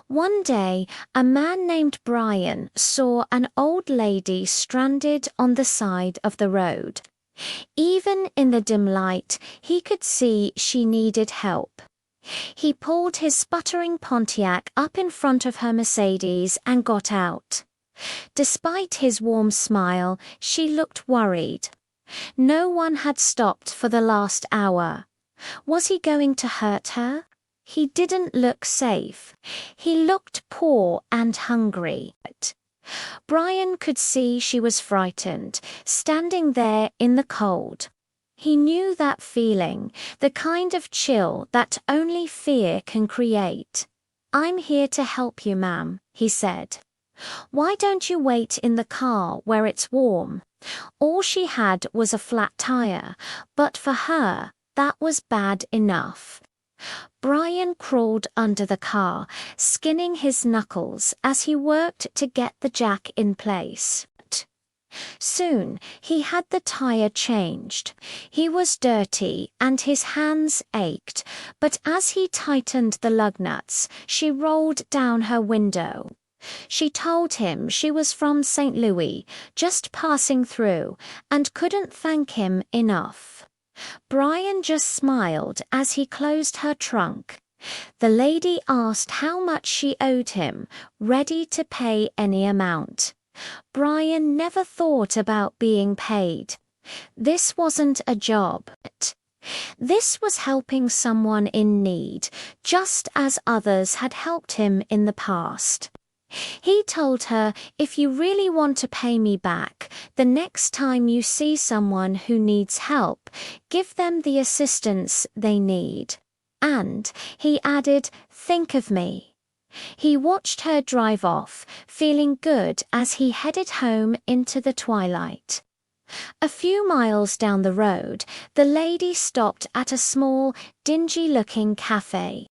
One day, a man named Bryan saw an old lady stranded on the side of the road. Even in the dim light, he could see she needed help. He pulled his sputtering Pontiac up in front of her Mercedes and got out. Despite his warm smile, she looked worried. No one had stopped for the last hour. Was he going to hurt her? He didn't look safe. He looked poor and hungry. Bryan could see she was frightened, standing there in the cold. He knew that feeling, the kind of chill that only fear can create. "I'm here to help you, ma'am," he said. "Why don't you wait in the car where it's warm?" All she had was a flat tire, but for her, that was bad enough. Bryan crawled under the car, skinning his knuckles as he worked to get the jack in place. Soon, he had the tire changed. He was dirty and his hands ached, but as he tightened the lug nuts, she rolled down her window. She told him she was from St. Louis, just passing through, and couldn't thank him enough. Bryan just smiled as he closed her trunk. The lady asked how much she owed him, ready to pay any amount. Bryan never thought about being paid. This wasn't a job. This was helping someone in need, just as others had helped him in the past. He told her, "If you really want to pay me back, the next time you see someone who needs help, give them the assistance they need." And, he added, "Think of me." He watched her drive off, feeling good as he headed home into the twilight. A few miles down the road, the lady stopped at a small, dingy-looking cafe.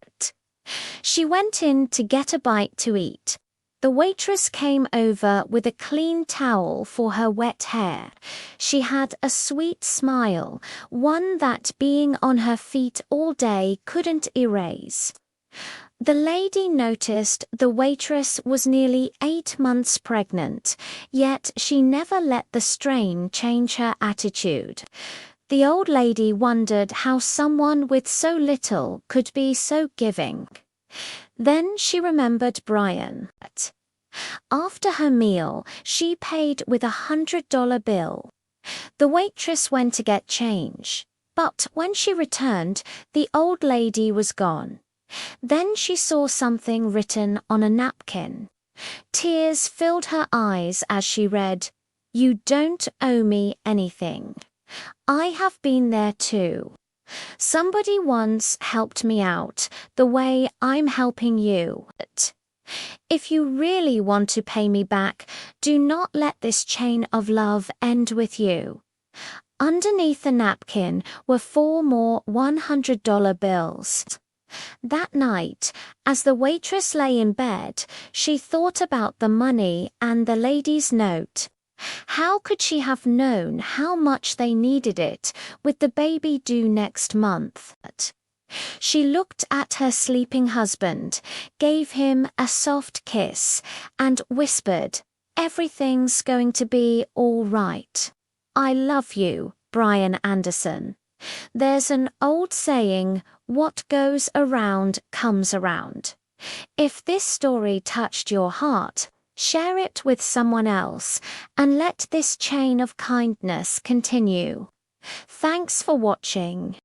She went in to get a bite to eat. The waitress came over with a clean towel for her wet hair. She had a sweet smile, one that being on her feet all day couldn't erase. The lady noticed the waitress was nearly 8 months pregnant, yet she never let the strain change her attitude. The old lady wondered how someone with so little could be so giving. Then she remembered Bryan. After her meal, she paid with $100 bill. The waitress went to get change, but when she returned, the old lady was gone. Then she saw something written on a napkin. Tears filled her eyes as she read, "You don't owe me anything. I have been there too. Somebody once helped me out the way I'm helping you. If you really want to pay me back, do not let this chain of love end with you." Underneath the napkin were 4 more $100 bills. That night, as the waitress lay in bed, she thought about the money and the lady's note. How could she have known how much they needed it, with the baby due next month? She looked at her sleeping husband, gave him a soft kiss, and whispered, "Everything's going to be all right. I love you, Bryan Anderson." There's an old saying, "What goes around comes around." If this story touched your heart, share it with someone else, and let this chain of kindness continue. Thanks for watching.